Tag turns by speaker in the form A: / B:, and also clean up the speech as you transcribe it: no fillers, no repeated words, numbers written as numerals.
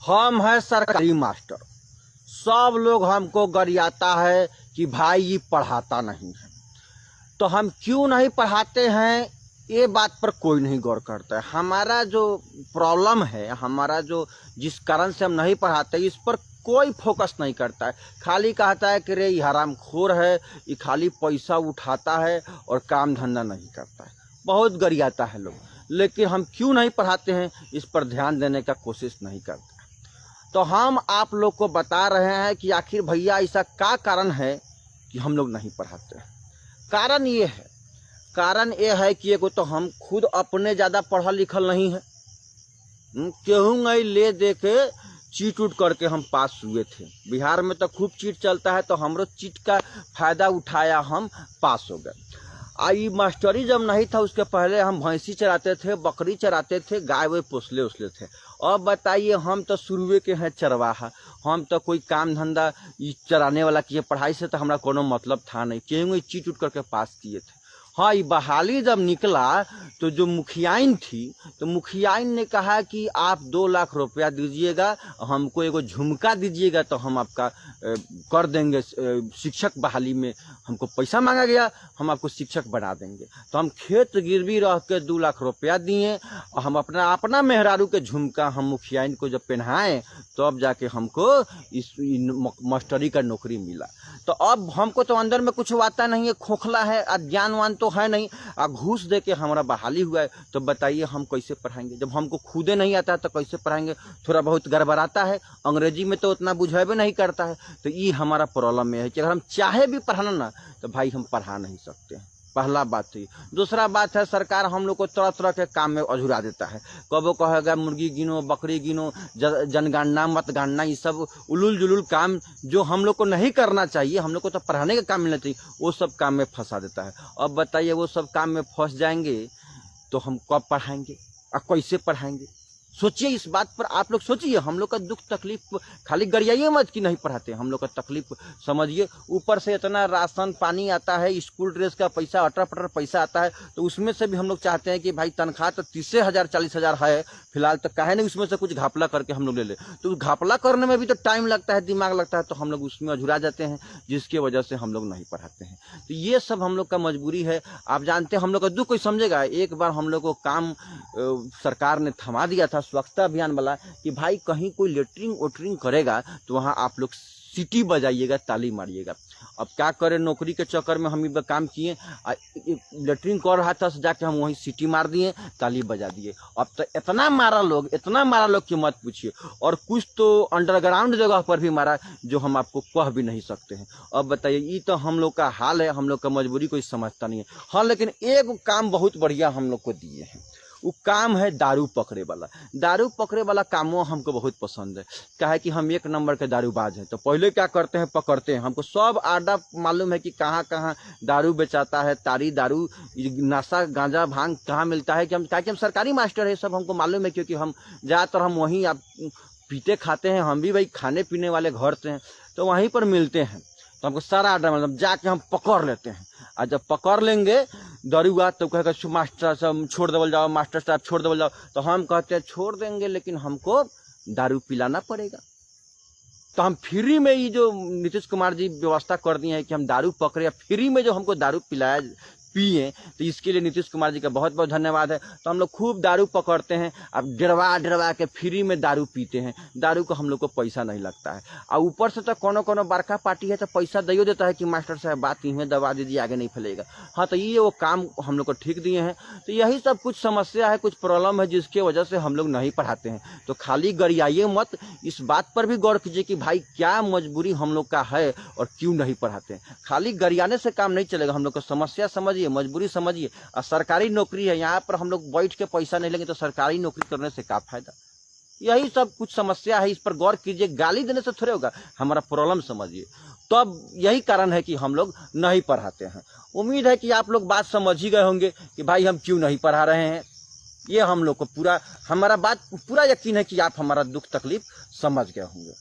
A: हम हैं सरकारी मास्टर। सब लोग हमको गरियाता है कि भाई ये पढ़ाता नहीं है। तो हम क्यों नहीं पढ़ाते हैं ये बात पर कोई नहीं गौर करता है। हमारा जो प्रॉब्लम है, हमारा जो जिस कारण से हम नहीं पढ़ाते, इस पर कोई फोकस नहीं करता है। खाली कहता है कि रे ये हरामखोर है, ये खाली पैसा उठाता है और काम धंधा नहीं करता है। बहुत गरियाता है लोग, लेकिन हम क्यों नहीं पढ़ाते हैं इस पर ध्यान देने का कोशिश नहीं करते। तो हम आप लोग को बता रहे हैं कि आखिर भैया ऐसा क्या कारण है कि हम लोग नहीं पढ़ाते हैं। कारण ये है कि एगो तो हम खुद अपने ज़्यादा पढ़ा लिखल नहीं है। केहूँ नहीं ले दे के चीट उट करके हम पास हुए थे। बिहार में तो खूब चीट चलता है, तो हमरो चीट का फायदा उठाया, हम पास हो गए। आई मास्टरी जब नहीं था उसके पहले हम भैंसी चराते थे, बकरी चराते थे, गाय वे पोसले उसले थे। अब बताइए, हम तो शुरुए के हैं चरवाहा। हम तो कोई काम धंधा चराने वाला किए, पढ़ाई से तो हमारा कोनो मतलब था नहीं। क्यों चीट उट करके पास किए थे। हाँ, ये बहाली जब निकला तो जो मुखियाइन थी, तो मुखियाइन ने कहा कि आप 2 लाख रुपया दीजिएगा, हमको एगो झुमका दीजिएगा तो हम आपका कर देंगे। शिक्षक बहाली में हमको पैसा मांगा गया, हम आपको शिक्षक बना देंगे। तो हम खेत गिरवी रह के 2 लाख रुपया दिए और हम अपना मेहरारू के झुमका हम मुखियाइन को जब पहनाए, तो अब जाके हमको इस मास्टरी का नौकरी मिला। तो अब हमको तो अंदर में कुछ आता नहीं है, खोखला है, अज्ञानवान तो है नहीं, घूस दे के हमारा बहाली हुआ है। तो बताइए हम कैसे पढ़ाएंगे जब हमको खुदे नहीं आता है, तो कैसे पढ़ाएंगे। थोड़ा बहुत गड़बड़ाता है, अंग्रेजी में तो उतना बुझेबे नहीं करता है। तो ये हमारा प्रॉब्लम में है कि अगर हम चाहे भी पढ़ाना ना, तो भाई हम पढ़ा नहीं सकते हैं। पहला बात है। दूसरा बात है, सरकार हम लोग को तरह तरह के काम में अझुरा देता है। कबो कहेगा मुर्गी गिनो, बकरी गिनो, जनगणना मतगणना, ये सब उलूल जुलूल काम जो हम लोग को नहीं करना चाहिए, हम लोग को तो पढ़ाने का काम मिलना चाहिए, वो सब काम में फंसा देता है। अब बताइए, वो सब काम में फंस जाएंगे तो हम कब पढ़ाएंगे और कैसे पढ़ाएंगे। सोचिए इस बात पर, आप लोग सोचिए। हम लोग का दुख तकलीफ खाली गरियाइए मत कि नहीं पढ़ाते, हम लोग का तकलीफ समझिए। ऊपर से इतना राशन पानी आता है, स्कूल ड्रेस का पैसा, अटर पटर पैसा आता है, तो उसमें से भी हम लोग चाहते हैं कि भाई तनख्वाह तो 30,000 40,000 है फिलहाल, तो काहे नहीं उसमें से कुछ घापला करके हम लोग ले ले। तो घापला करने में भी तो टाइम लगता है, दिमाग लगता है, तो हम लोग उसमें अझुरा जाते हैं, जिसकी वजह से हम लोग नहीं पढ़ाते हैं। तो ये सब हम लोग का मजबूरी है। आप जानते हैं हम लोग का दुख कोई समझेगा। एक बार हम लोग को काम सरकार ने थमा दिया था, स्वच्छता अभियान वाला, कि भाई कहीं कोई लेटरिंग वोटरिंग करेगा तो वहाँ आप लोग सीटी बजाइएगा, ताली मारिएगा। अब क्या करें, नौकरी के चक्कर में हम काम किए, लेटरिंग कर रहा था, जाके हम वहीं सीटी मार दिए, ताली बजा दिए। अब तो इतना मारा लोग कि मत पूछिए। और कुछ तो अंडरग्राउंड जगह पर भी मारा जो हम आपको कह भी नहीं सकते हैं। अब बताइए, ये तो हम लोग का हाल है, हम लोग का मजबूरी कोई समझता नहीं है। हाँ, लेकिन एक काम बहुत बढ़िया हम लोग को दिए हैं, वो काम है दारू पकड़े वाला। दारू पकड़े वाला कामों हमको बहुत पसंद है। क्या है कि हम 1 नंबर के दारूबाज हैं। तो पहले क्या करते हैं, पकड़ते हैं। हमको सब आडा मालूम है कि कहाँ कहाँ दारू बेचाता है, तारी दारू, नशा, गांजा, भांग कहाँ मिलता है। कि हम सरकारी मास्टर है, सब हमको मालूम है, क्योंकि हम ज़्यादातर हम वहीं आप पीते खाते हैं। हम भी भाई खाने पीने वाले घर से हैं, तो वहीं पर मिलते हैं। तो हमको सारा आर्डर मतलब जाके हम पकड़ लेते हैं। और जब पकड़ लेंगे दरुआ, तो कहेगा मास्टर साहब छोड़ देवल जाओ, मास्टर साहब छोड़ देवल जाओ। तो हम कहते हैं छोड़ देंगे, लेकिन हमको दारू पिलाना पड़ेगा। तो हम फ्री में, ये जो नीतीश कुमार जी व्यवस्था कर दिए हैं कि हम दारू पकड़े, फ्री में जो हमको दारू पिलाया पिए, तो इसके लिए नीतीश कुमार जी का बहुत बहुत धन्यवाद है। तो हम लोग खूब दारू पकड़ते हैं, अब डरवा के फ्री में दारू पीते हैं। दारू को हम लोग को पैसा नहीं लगता है। और ऊपर से तो कोनो बड़का पार्टी है तो पैसा दियो देता है कि मास्टर साहब बात इन्हें दबा दीजिए, आगे नहीं फैलेगा। हाँ, तो ये वो काम हम लोग को ठीक दिए हैं। तो यही सब कुछ समस्या है, कुछ प्रॉब्लम है, जिसके वजह से हम लोग नहीं पढ़ाते हैं। तो खाली गरियाइए मत, इस बात पर भी गौर कीजिए कि भाई क्या मजबूरी हम लोग का है और क्यों नहीं पढ़ाते हैं। खाली गरियाने से काम नहीं चलेगा, हम लोग को समस्या समझिए, मजबूरी समझिए। और सरकारी नौकरी है, यहाँ पर हम लोग बैठ के पैसा नहीं लेंगे तो सरकारी नौकरी करने से क्या फायदा। यही सब कुछ समस्या है, इस पर गौर कीजिए। गाली देने से थोड़े होगा, हमारा प्रॉब्लम समझिए। तो अब यही कारण है कि हम लोग नहीं पढ़ाते हैं। उम्मीद है कि आप लोग बात समझ ही गए होंगे कि भाई हम क्यों नहीं पढ़ा रहे हैं। ये हम लोग को पूरा, हमारा बात पूरा यकीन है कि आप हमारा दुख तकलीफ समझ गए होंगे।